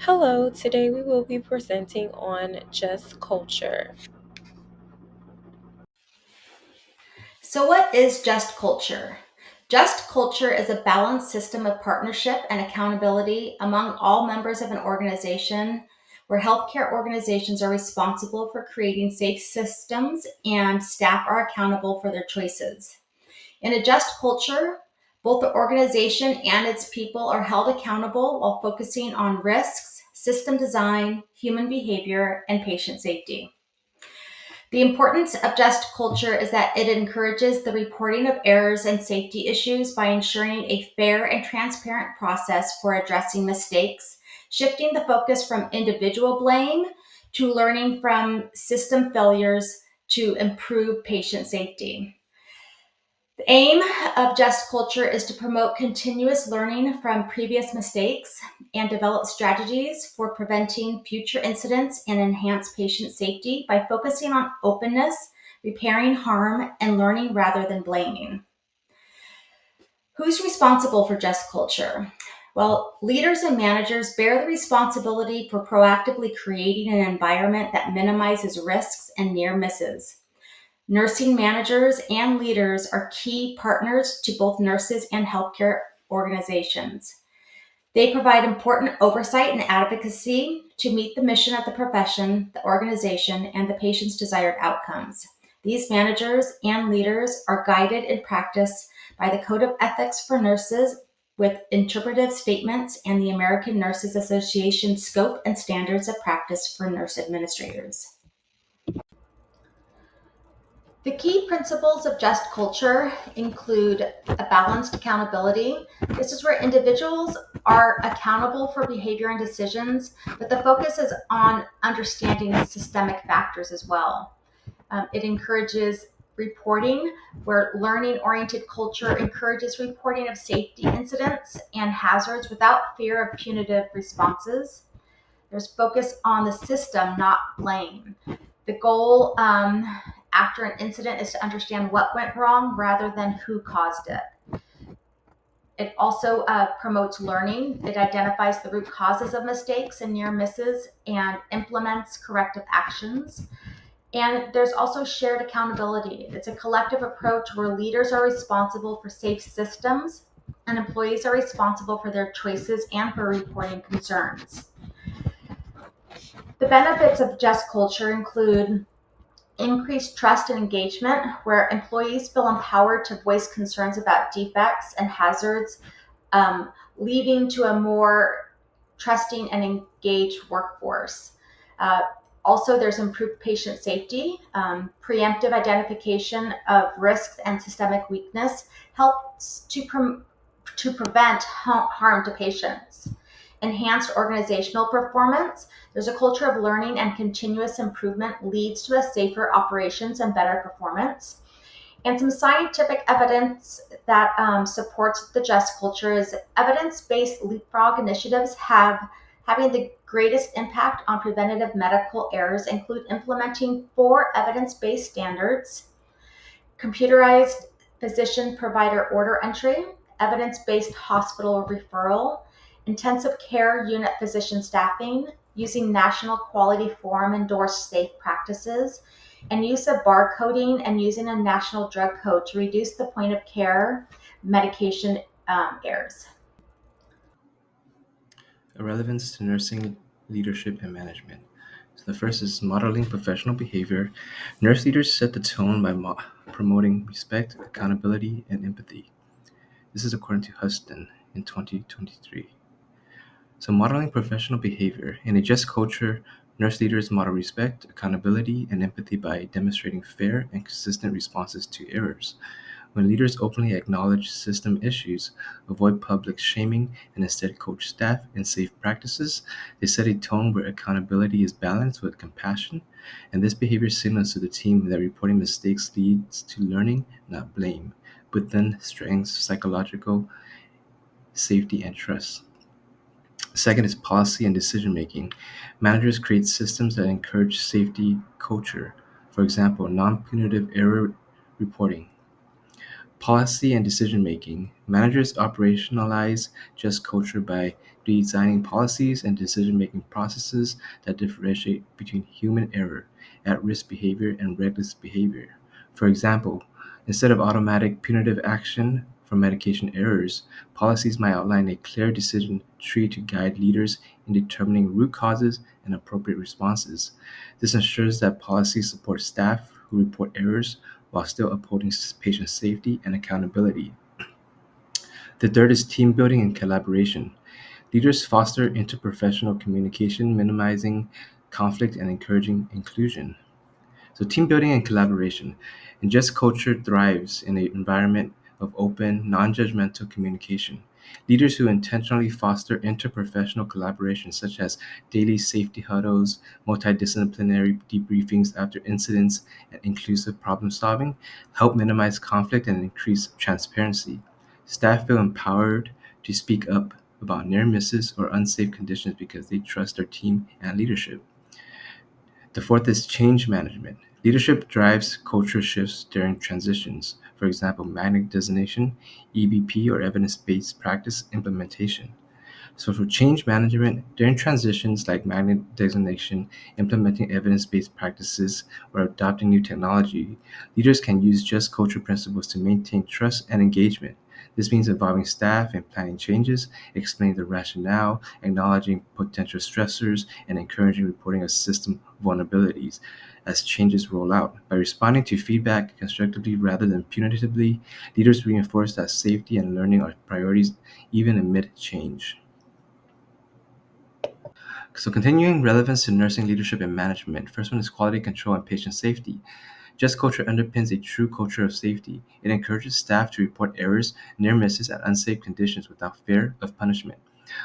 Hello, today we will be presenting on just culture. So, what is Just Culture? Just Culture is a balanced system of partnership and accountability among all members of an organization where healthcare organizations are responsible for creating safe systems and staff are accountable for their choices. In a just culture, both the organization and its people are held accountable while focusing on risks, system design, human behavior, and patient safety. The importance of just culture is that it encourages the reporting of errors and safety issues by ensuring a fair and transparent process for addressing mistakes, shifting the focus from individual blame to learning from system failures to improve patient safety. The aim of Just Culture is to promote continuous learning from previous mistakes and develop strategies for preventing future incidents and enhance patient safety by focusing on openness, repairing harm, and learning rather than blaming. Who's responsible for Just Culture? Well, leaders and managers bear the responsibility for proactively creating an environment that minimizes risks and near misses. Nursing managers and leaders are key partners to both nurses and healthcare organizations. They provide important oversight and advocacy to meet the mission of the profession, the organization, and the patient's desired outcomes. These managers and leaders are guided in practice by the Code of Ethics for Nurses with interpretive statements and the American Nurses Association scope and standards of practice for nurse administrators. The key principles of just culture include a balanced accountability. This is where individuals are accountable for behavior and decisions, but the focus is on understanding systemic factors as well. It encourages reporting, where learning oriented culture encourages reporting of safety incidents and hazards without fear of punitive responses. There's focus on the system, not blame. The goal after an incident is to understand what went wrong rather than who caused it. It also promotes learning. It identifies the root causes of mistakes and near misses and implements corrective actions. And there's also shared accountability. It's a collective approach where leaders are responsible for safe systems and employees are responsible for their choices and for reporting concerns. The benefits of just culture include increased trust and engagement, where employees feel empowered to voice concerns about defects and hazards, leading to a more trusting and engaged workforce. Uh, Also, there's improved patient safety. Preemptive identification of risks and systemic weakness helps to prevent harm to patients. Enhanced organizational performance. There's a culture of learning and continuous improvement leads to a safer operations and better performance. And some scientific evidence that supports the just culture is evidence-based leapfrog initiatives have having the greatest impact on preventative medical errors include implementing 4 evidence-based standards, computerized physician provider order entry, evidence-based hospital referral, intensive care unit physician staffing, using National Quality Forum endorsed safe practices, and use of barcoding and using a national drug code to reduce the point of care medication errors. A relevance to nursing leadership and management. So the first is modeling professional behavior. Nurse leaders set the tone by promoting respect, accountability, and empathy. This is according to Huston in 2023. So modeling professional behavior. In a just culture, nurse leaders model respect, accountability, and empathy by demonstrating fair and consistent responses to errors. When leaders openly acknowledge system issues, avoid public shaming, and instead coach staff in safe practices, they set a tone where accountability is balanced with compassion, and this behavior signals to the team that reporting mistakes leads to learning, not blame, but then strengthens psychological safety and trust. Second is policy and decision making. Managers create systems that encourage safety culture. For example, non punitive error reporting, Policy and decision making. Managers operationalize just culture by designing policies and decision making processes that differentiate between human error, at risk behavior, and reckless behavior. For example, instead of automatic punitive action for medication errors, policies might outline a clear decision tree to guide leaders in determining root causes and appropriate responses. This ensures that policies support staff who report errors while still upholding patient safety and accountability. The third is team building and collaboration. Leaders foster interprofessional communication, minimizing conflict and encouraging inclusion. So, team building and collaboration. And Just Culture thrives in an environment of open, non judgmental communication. Leaders who intentionally foster interprofessional collaboration, such as daily safety huddles, multidisciplinary debriefings after incidents, and inclusive problem solving, help minimize conflict and increase transparency. Staff feel empowered to speak up about near misses or unsafe conditions because they trust their team and leadership. The fourth is change management. Leadership drives culture shifts during transitions, for example, magnet designation, EBP, or evidence based practice implementation. So, for change management, during transitions like magnet designation, implementing evidence based practices, or adopting new technology, leaders can use just culture principles to maintain trust and engagement. This means involving staff in planning changes, explaining the rationale, acknowledging potential stressors, and encouraging reporting of system vulnerabilities as changes roll out. By responding to feedback constructively rather than punitively, leaders reinforce that safety and learning are priorities even amid change. So, continuing relevance to nursing leadership and management. First one is quality control and patient safety. Just culture underpins a true culture of safety. It encourages staff to report errors, near misses, and unsafe conditions without fear of punishment.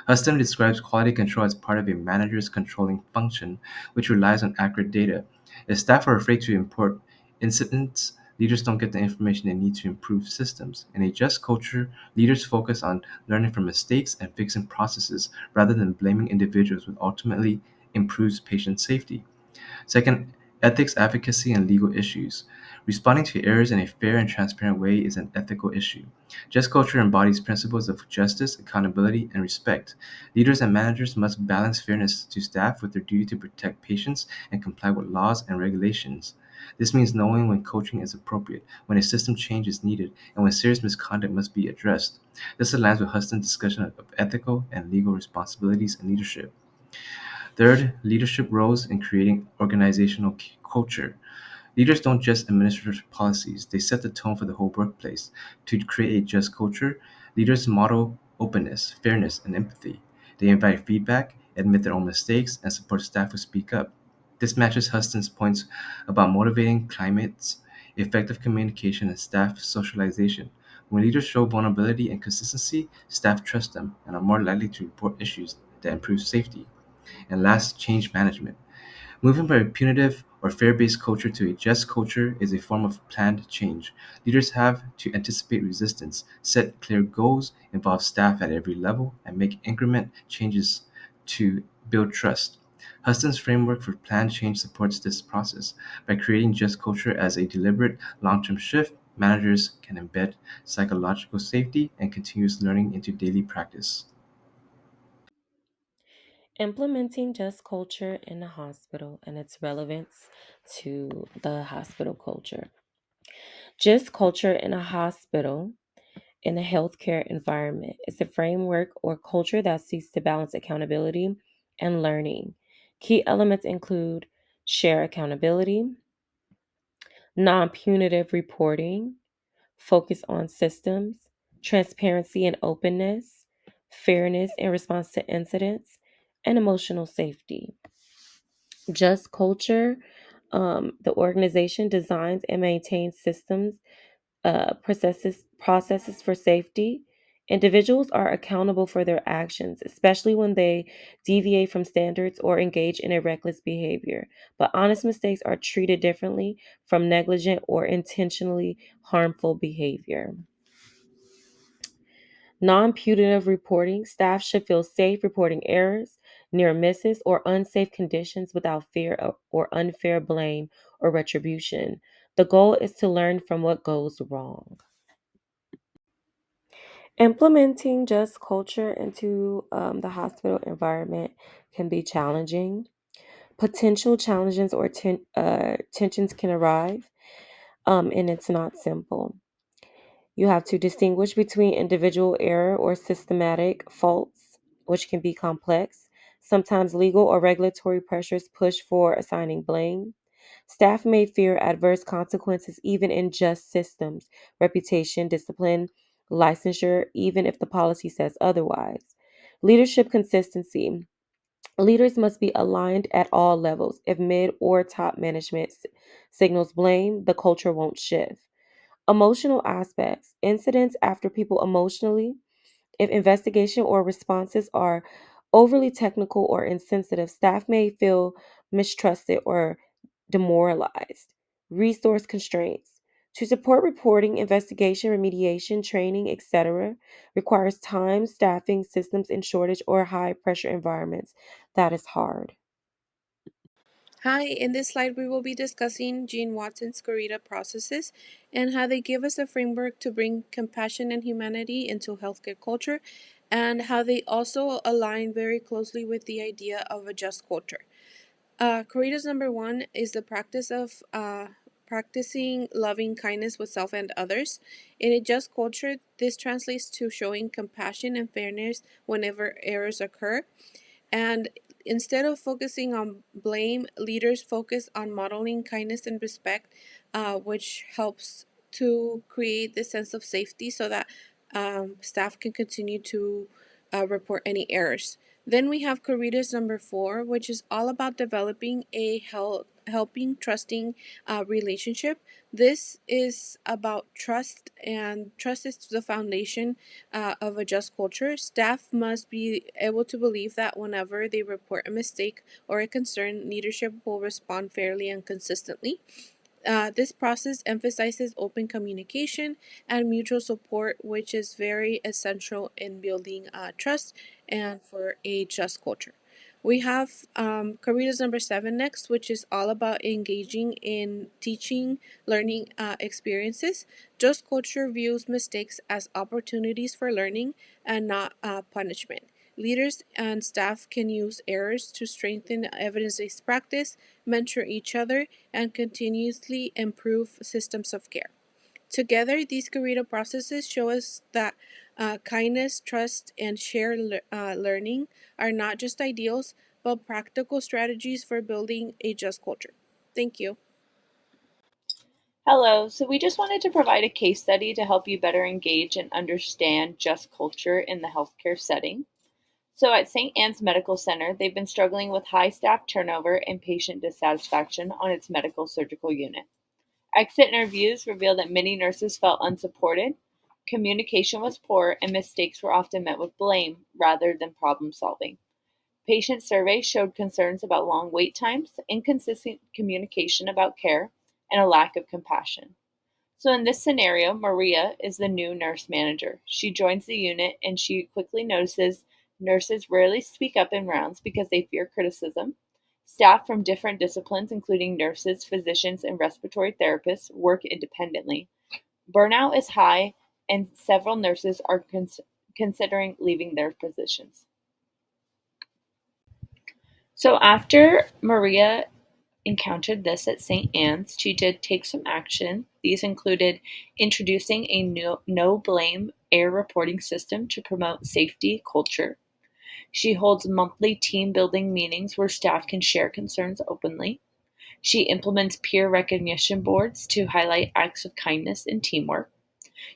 Huston describes quality control as part of a manager's controlling function, which relies on accurate data. If staff are afraid to report incidents, leaders don't get the information they need to improve systems. In a just culture, leaders focus on learning from mistakes and fixing processes rather than blaming individuals, which ultimately improves patient safety. Second, ethics, advocacy, and legal issues. Responding to errors in a fair and transparent way is an ethical issue. Just culture embodies principles of justice, accountability, and respect. Leaders and managers must balance fairness to staff with their duty to protect patients and comply with laws and regulations. This means knowing when coaching is appropriate, when a system change is needed, and when serious misconduct must be addressed. This aligns with Huston's discussion of ethical and legal responsibilities in leadership. Third, leadership roles in creating organizational culture. Leaders don't just administer policies, they set the tone for the whole workplace. To create a just culture, leaders model openness, fairness, and empathy. They invite feedback, admit their own mistakes, and support staff who speak up. This matches Huston's points about motivating climates, effective communication, and staff socialization. When leaders show vulnerability and consistency, staff trust them and are more likely to report issues that improve safety. And last, change management. Moving from a punitive or fear based culture to a just culture is a form of planned change. Leaders have to anticipate resistance, set clear goals, involve staff at every level, and make increment changes to build trust. Huston's framework for planned change supports this process. By creating just culture as a deliberate long term shift, managers can embed psychological safety and continuous learning into daily practice. Implementing just culture in the hospital and its relevance to the hospital culture. Just culture in a hospital in a healthcare environment is a framework or culture that seeks to balance accountability and learning. Key elements include share accountability, non punitive reporting, focus on systems, transparency and openness, fairness in response to incidents, and emotional safety. Just culture, the organization designs and maintains systems, processes for safety. Individuals are accountable for their actions, especially when they deviate from standards or engage in a reckless behavior. But honest mistakes are treated differently from negligent or intentionally harmful behavior. Non punitive reporting. Staff should feel safe reporting errors, near misses, or unsafe conditions without fear or unfair blame or retribution. The goal is to learn from what goes wrong. Implementing just culture into the hospital environment can be challenging. Potential challenges or tensions can arise, and it's not simple. You have to distinguish between individual error or systematic faults, which can be complex. Sometimes legal or regulatory pressures push for assigning blame. Staff may fear adverse consequences even in just systems, reputation, discipline, licensure, even if the policy says otherwise. Leadership consistency. Leaders must be aligned at all levels. If mid or top management signals blame, the culture won't shift. Emotional aspects. Incidents after people emotionally, if investigation or responses are overly technical or insensitive, staff may feel mistrusted or demoralized. Resource constraints. To support reporting, investigation, remediation, training, etc., requires time, staffing, systems in shortage, or high pressure environments. That is hard. Hi, in this slide we will be discussing Gene Watson's Corita processes and how they give us a framework to bring compassion and humanity into healthcare culture, and how they also align very closely with the idea of a just culture. Corita's number one is the practice of practicing loving kindness with self and others. In a just culture, this translates to showing compassion and fairness whenever errors occur, and instead of focusing on blame, leaders focus on modeling kindness and respect, which helps to create this sense of safety so that staff can continue to report any errors. Then we have Caritas number four, which is all about developing a helping, trusting relationship. This is about trust, and trust is the foundation of a just culture. Staff must be able to believe that whenever they report a mistake or a concern, leadership will respond fairly and consistently. This process emphasizes open communication and mutual support, which is very essential in building trust and for a just culture. We have Caritas number seven next, which is all about engaging in teaching, learning experiences. Just culture views mistakes as opportunities for learning and not punishment. Leaders and staff can use errors to strengthen evidence based practice, mentor each other, and continuously improve systems of care. Together, these Corito processes show us that kindness, trust, and shared learning are not just ideals, but practical strategies for building a just culture. Thank you. Hello, so we just wanted to provide a case study to help you better engage and understand just culture in the healthcare setting. So at St. Anne's Medical Center, they've been struggling with high staff turnover and patient dissatisfaction on its medical surgical unit. Exit interviews revealed that many nurses felt unsupported, communication was poor, and mistakes were often met with blame rather than problem solving. Patient surveys showed concerns about long wait times, inconsistent communication about care, and a lack of compassion. So in this scenario, Maria is the new nurse manager. She joins the unit and she quickly notices nurses rarely speak up in rounds because they fear criticism. Staff from different disciplines, including nurses, physicians, and respiratory therapists, work independently. Burnout is high, and several nurses are considering leaving their positions. So after Maria encountered this at St. Anne's, she did take some action. These included introducing a no blame error reporting system to promote safety culture. She holds monthly team building meetings where staff can share concerns openly. She implements peer recognition boards to highlight acts of kindness and teamwork.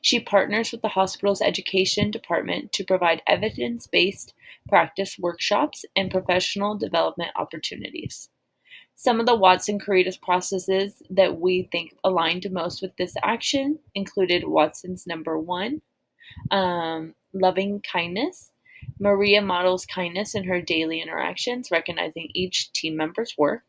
She partners with the hospital's education department to provide evidence based practice workshops and professional development opportunities. Some of the Watson Caritas processes that we think aligned most with this action included Watson's number one, loving kindness. Maria models kindness in her daily interactions, recognizing each team member's worth.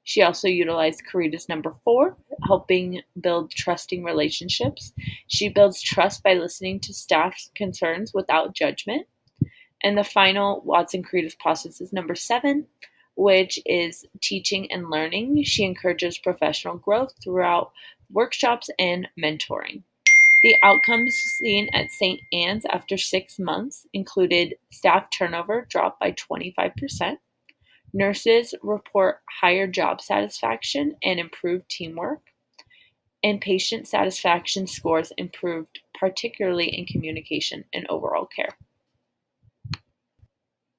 She also utilized Caritas number four, helping build trusting relationships. She builds trust by listening to staff's concerns without judgment. And the final Watson Caritas process is number seven, which is teaching and learning. She encourages professional growth throughout workshops and mentoring. The outcomes seen at St. Anne's after 6 months included staff turnover dropped by 25%, nurses report higher job satisfaction and improved teamwork, and patient satisfaction scores improved, particularly in communication and overall care.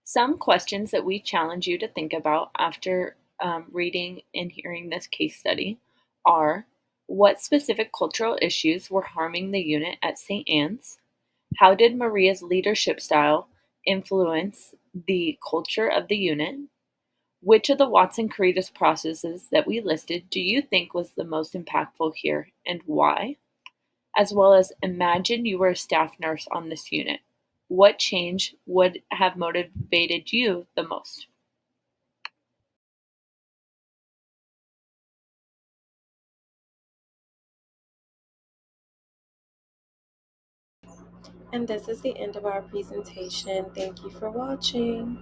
Some questions that we challenge you to think about after reading and hearing this case study are: what specific cultural issues were harming the unit at St. Anne's? How did Maria's leadership style influence the culture of the unit? Which of the Watson-Caritas processes that we listed do you think was the most impactful here, and why? As well as, imagine you were a staff nurse on this unit. What change would have motivated you the most? And this is the end of our presentation. Thank you for watching.